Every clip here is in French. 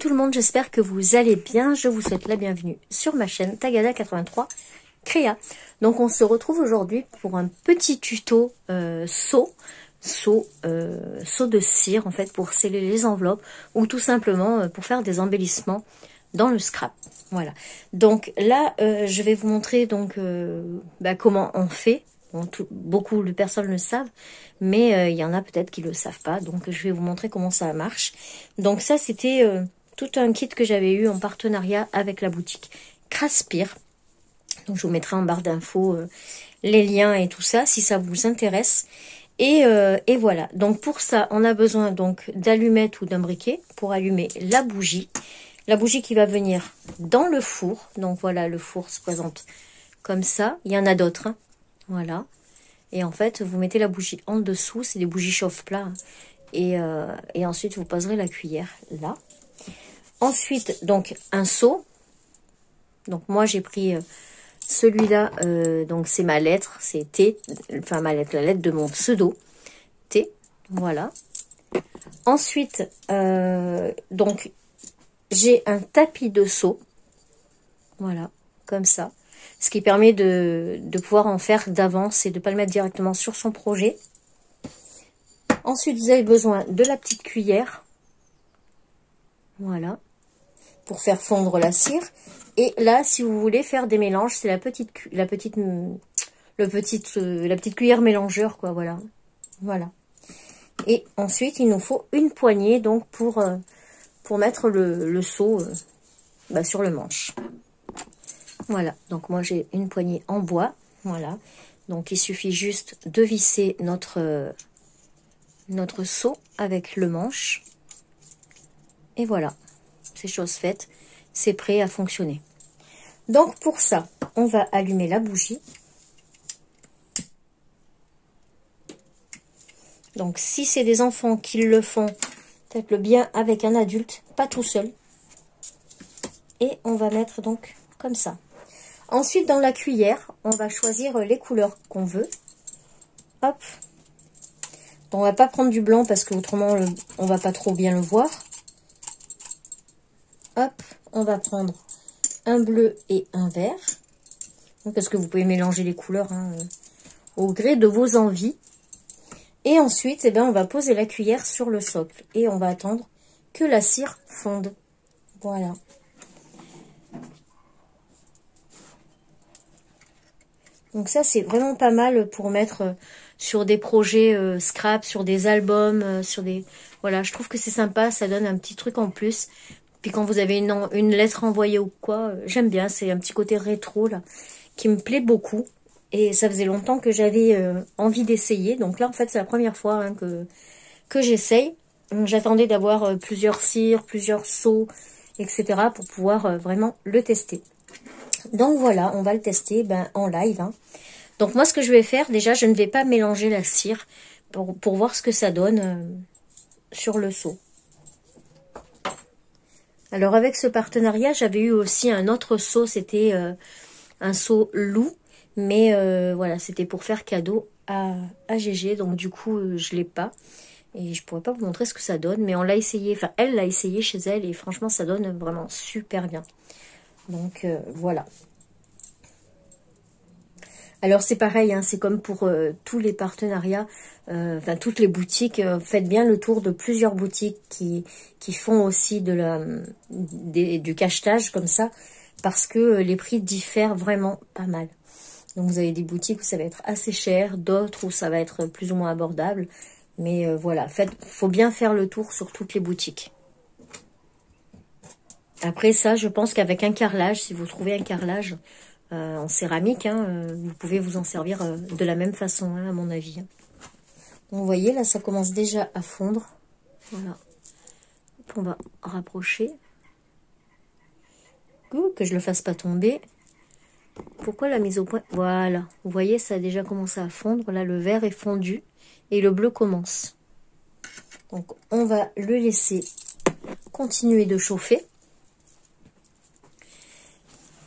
tout le monde, j'espère que vous allez bien. Je vous souhaite la bienvenue sur ma chaîne Tagada83 Créa. Donc on se retrouve aujourd'hui pour un petit tuto seau de cire en fait pour sceller les enveloppes ou tout simplement pour faire des embellissements dans le scrap. Voilà. Donc là je vais vous montrer donc comment on fait. Bon, beaucoup de personnes le savent, mais il y en a peut-être qui le savent pas. Donc je vais vous montrer comment ça marche. Donc ça c'était tout un kit que j'avais eu en partenariat avec la boutique Craspire. Donc je vous mettrai en barre d'infos les liens et tout ça si ça vous intéresse. Et voilà. Donc pour ça, on a besoin donc d'allumettes ou d'un briquet pour allumer la bougie. La bougie qui va venir dans le four. Donc voilà, le four se présente comme ça. Il y en a d'autres. Hein. Voilà. Et en fait, vous mettez la bougie en dessous. C'est des bougies chauffe-plat. Et ensuite, vous poserez la cuillère là. Ensuite, donc, un seau. Donc, moi, j'ai pris celui-là. Donc, c'est ma lettre. C'est T. Enfin, ma lettre, la lettre de mon pseudo. T. Voilà. Ensuite, donc, j'ai un tapis de seau. Voilà. Comme ça. Ce qui permet de pouvoir en faire d'avance et de ne pas le mettre directement sur son projet. Ensuite, vous avez besoin de la petite cuillère. Voilà. Pour faire fondre la cire. Et là, si vous voulez faire des mélanges, c'est la petite cuillère mélangeur, quoi, voilà. Voilà. Et ensuite, il nous faut une poignée, donc, pour mettre le seau sur le manche. Voilà, donc moi j'ai une poignée en bois, voilà. Donc il suffit juste de visser notre seau avec le manche. Et voilà, c'est chose faite, c'est prêt à fonctionner. Donc pour ça, on va allumer la bougie. Donc si c'est des enfants qui le font, faites-le bien avec un adulte, pas tout seul. Et on va mettre donc comme ça. Ensuite, dans la cuillère, on va choisir les couleurs qu'on veut. Hop. Donc, on va pas prendre du blanc parce que autrement, on va pas trop bien le voir. Hop. On va prendre un bleu et un vert. Parce que vous pouvez mélanger les couleurs au gré de vos envies. Et ensuite, on va poser la cuillère sur le socle. Et on va attendre que la cire fonde. Voilà. Donc ça, c'est vraiment pas mal pour mettre sur des projets scrap, sur des albums, sur des... Voilà, je trouve que c'est sympa, ça donne un petit truc en plus. Puis quand vous avez une lettre envoyée ou quoi, j'aime bien, c'est un petit côté rétro, là, qui me plaît beaucoup. Et ça faisait longtemps que j'avais envie d'essayer. Donc là, en fait, c'est la première fois que j'essaye. J'attendais d'avoir plusieurs cires, plusieurs seaux, etc. pour pouvoir vraiment le tester. Donc voilà, on va le tester en live. Hein. Donc moi, ce que je vais faire, déjà, je ne vais pas mélanger la cire pour voir ce que ça donne sur le seau. Alors avec ce partenariat, j'avais eu aussi un autre seau, c'était un seau loup. Mais voilà, c'était pour faire cadeau à Gégé. Donc du coup, je ne l'ai pas. Et je pourrais pas vous montrer ce que ça donne. Mais on l'a essayé, enfin elle l'a essayé chez elle. Et franchement, ça donne vraiment super bien. Donc voilà. Alors c'est pareil, hein, c'est comme pour tous les partenariats, toutes les boutiques. Faites bien le tour de plusieurs boutiques qui font aussi du cachetage comme ça. Parce que les prix diffèrent vraiment pas mal. Donc vous avez des boutiques où ça va être assez cher, d'autres où ça va être plus ou moins abordable. Mais voilà, faut bien faire le tour sur toutes les boutiques. Après ça, je pense qu'avec un carrelage, si vous trouvez un carrelage en céramique, vous pouvez vous en servir de la même façon, à mon avis. Donc, vous voyez, là, ça commence déjà à fondre. Voilà. On va rapprocher. Que je le fasse pas tomber. Pourquoi la mise au point? Voilà. Vous voyez, ça a déjà commencé à fondre. Là, le vert est fondu et le bleu commence. Donc, on va le laisser continuer de chauffer.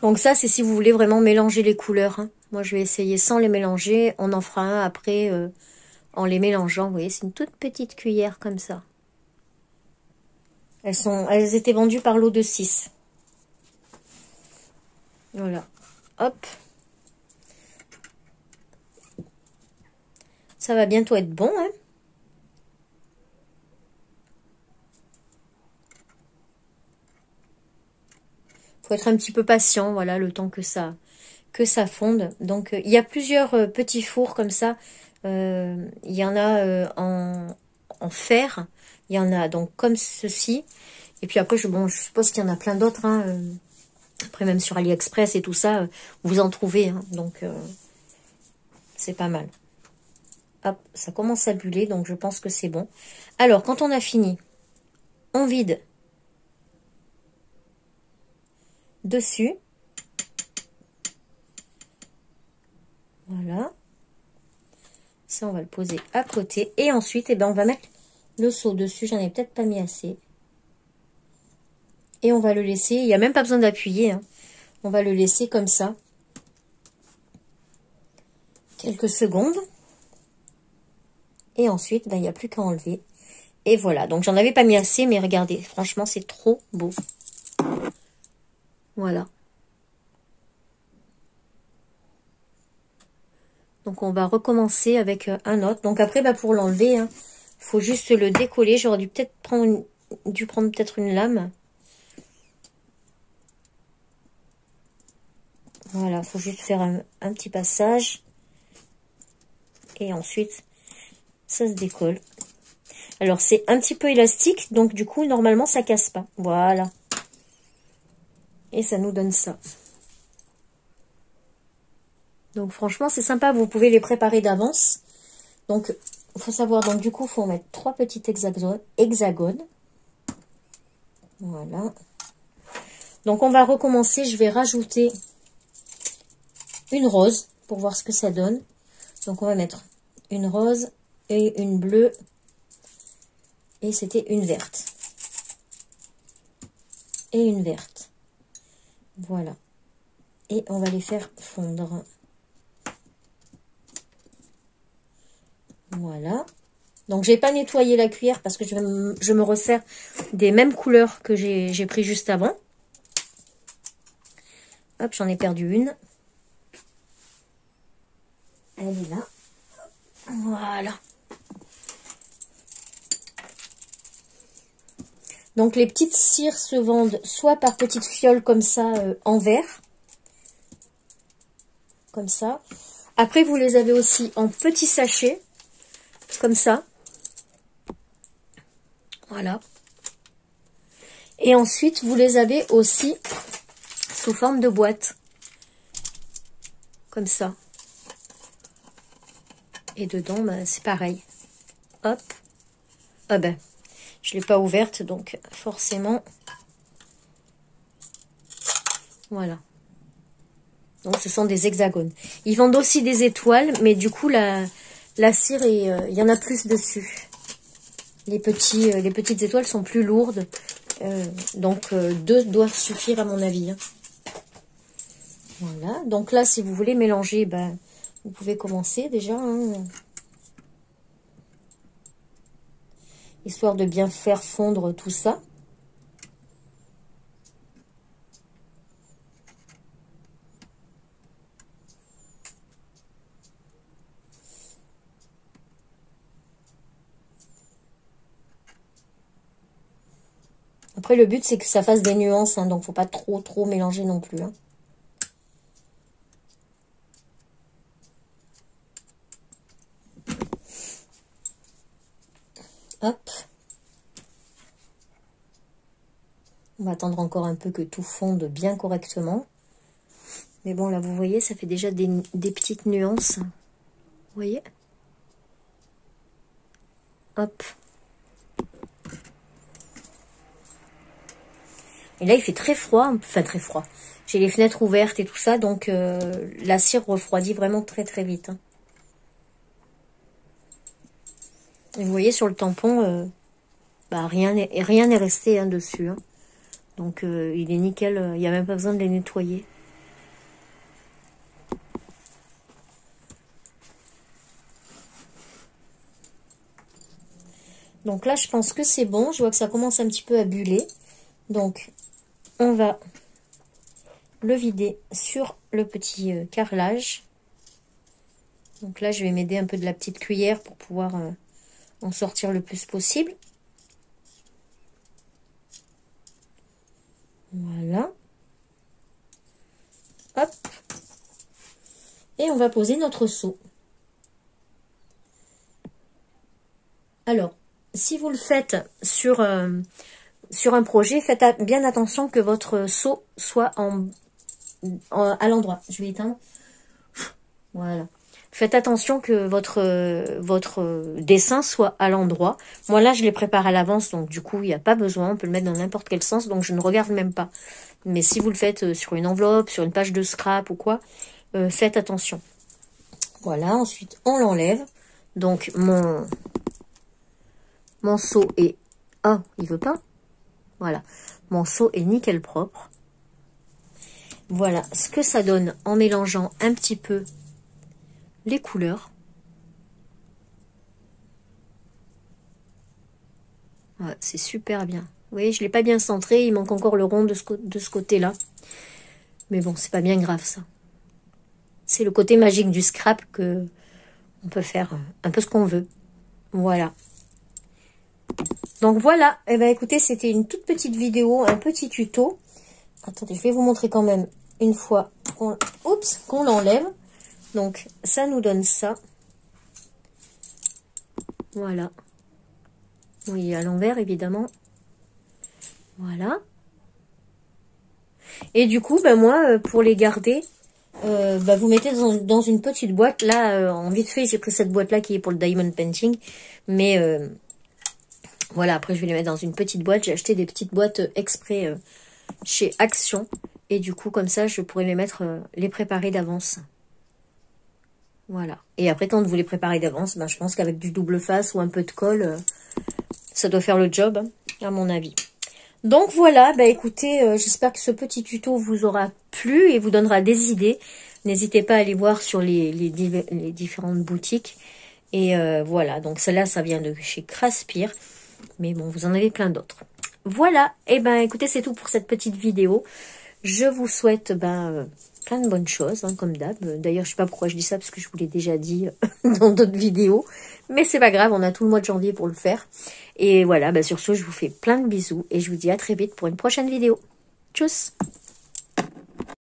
Donc ça, c'est si vous voulez vraiment mélanger les couleurs. Hein. Moi, je vais essayer sans les mélanger. On en fera un après en les mélangeant. Vous voyez, c'est une toute petite cuillère comme ça. Elles étaient vendues par lot de 6. Voilà. Hop. Ça va bientôt être bon, hein. Faut être un petit peu patient, voilà, le temps que ça fonde. Donc, il y a plusieurs petits fours comme ça. Il y en a en fer. Il y en a donc comme ceci. Et puis après, je suppose qu'il y en a plein d'autres. Hein, après, même sur AliExpress et tout ça, vous en trouvez. Hein, donc, c'est pas mal. Hop, ça commence à buller, donc je pense que c'est bon. Alors, quand on a fini, on vide dessus. Voilà. Ça, on va le poser à côté. Et ensuite, eh ben, on va mettre le seau dessus. J'en ai peut-être pas mis assez. Et on va le laisser. Il n'y a même pas besoin d'appuyer. Hein. On va le laisser comme ça. Quelques secondes. Et ensuite, ben, il n'y a plus qu'à enlever. Et voilà. Donc, j'en avais pas mis assez. Mais regardez, franchement, c'est trop beau. Voilà. Donc, on va recommencer avec un autre. Donc, après, bah, pour l'enlever, hein, faut juste le décoller. J'aurais dû peut-être prendre une lame. Voilà, faut juste faire un petit passage. Et ensuite, ça se décolle. Alors, c'est un petit peu élastique. Donc, du coup, normalement, ça casse pas. Voilà. Et ça nous donne ça. Donc, franchement, c'est sympa. Vous pouvez les préparer d'avance. Donc, il faut savoir, donc, du coup, il faut mettre 3 petits hexagones. Voilà. Donc, on va recommencer. Je vais rajouter une rose pour voir ce que ça donne. Donc, on va mettre une rose et une bleue. Et c'était une verte. Et une verte. Voilà. Et on va les faire fondre. Voilà. Donc, j'ai pas nettoyé la cuillère parce que je me resserre des mêmes couleurs que j'ai pris juste avant. Hop, j'en ai perdu une. Elle est là. Voilà. Donc, les petites cires se vendent soit par petites fioles comme ça en verre. Comme ça. Après, vous les avez aussi en petits sachets. Comme ça. Voilà. Et ensuite, vous les avez aussi sous forme de boîte. Comme ça. Et dedans, ben, c'est pareil. Hop. Ah ben, je ne l'ai pas ouverte, donc forcément. Voilà. Donc, ce sont des hexagones. Ils vendent aussi des étoiles, mais du coup, la cire, il y en a plus dessus. Les petites étoiles sont plus lourdes. Donc, 2 doivent suffire à mon avis. Hein. Voilà. Donc là, si vous voulez mélanger, ben, vous pouvez commencer déjà. Hein. Histoire de bien faire fondre tout ça. Après, le but, c'est que ça fasse des nuances, hein, donc faut pas trop mélanger non plus. Hein. Hop. On va attendre encore un peu que tout fonde bien correctement. Mais bon, là, vous voyez, ça fait déjà des petites nuances. Vous voyez? Hop. Et là, il fait très froid, enfin très froid. J'ai les fenêtres ouvertes et tout ça, donc la cire refroidit vraiment très vite. Hein. Et vous voyez, sur le tampon, bah, rien n'est resté hein, dessus. Hein. Donc, il est nickel, il n'y a même pas besoin de les nettoyer. Donc là, je pense que c'est bon. Je vois que ça commence un petit peu à buller. Donc, on va le vider sur le petit carrelage. Donc là, je vais m'aider un peu de la petite cuillère pour pouvoir en sortir le plus possible. Voilà. Hop. Et on va poser notre seau. Alors, si vous le faites sur un projet, faites bien attention que votre seau soit à l'endroit. Je vais éteindre. Voilà. Faites attention que votre dessin soit à l'endroit. Moi, là, je les prépare à l'avance, donc du coup, il n'y a pas besoin. On peut le mettre dans n'importe quel sens, donc je ne regarde même pas. Mais si vous le faites sur une enveloppe, sur une page de scrap ou quoi, faites attention. Voilà, ensuite, on l'enlève. Donc, mon seau est... Ah, il veut pas? Voilà. Mon seau est nickel propre. Voilà ce que ça donne en mélangeant un petit peu les couleurs. Ouais, c'est super bien. Vous voyez, je ne l'ai pas bien centré. Il manque encore le rond de ce côté-là. Mais bon, c'est pas bien grave, ça. C'est le côté magique du scrap que on peut faire un peu ce qu'on veut. Voilà. Donc voilà. Eh ben, écoutez, c'était une toute petite vidéo, un petit tuto. Attendez, je vais vous montrer quand même une fois qu'on l'enlève. Donc, ça nous donne ça. Voilà. Oui, à l'envers, évidemment. Voilà. Et du coup, ben moi, pour les garder, vous mettez dans une petite boîte. Là, en vite fait, j'ai pris cette boîte-là qui est pour le diamond painting. Mais voilà, après, je vais les mettre dans une petite boîte. J'ai acheté des petites boîtes exprès chez Action. Et du coup, comme ça, je pourrais les mettre, les préparer d'avance. Voilà. Et après, quand vous les préparez d'avance, ben, je pense qu'avec du double face ou un peu de colle, ça doit faire le job, hein, à mon avis. Donc voilà, bah écoutez, j'espère que ce petit tuto vous aura plu et vous donnera des idées. N'hésitez pas à aller voir sur les différentes boutiques. Et voilà, donc celle-là, ça vient de chez Craspire. Mais bon, vous en avez plein d'autres. Voilà, et ben écoutez, c'est tout pour cette petite vidéo. Je vous souhaite plein de bonnes choses, hein, comme d'hab. D'ailleurs, je sais pas pourquoi je dis ça, parce que je vous l'ai déjà dit dans d'autres vidéos. Mais c'est pas grave, on a tout le mois de janvier pour le faire. Et voilà, sur ce, je vous fais plein de bisous. Et je vous dis à très vite pour une prochaine vidéo. Tchuss!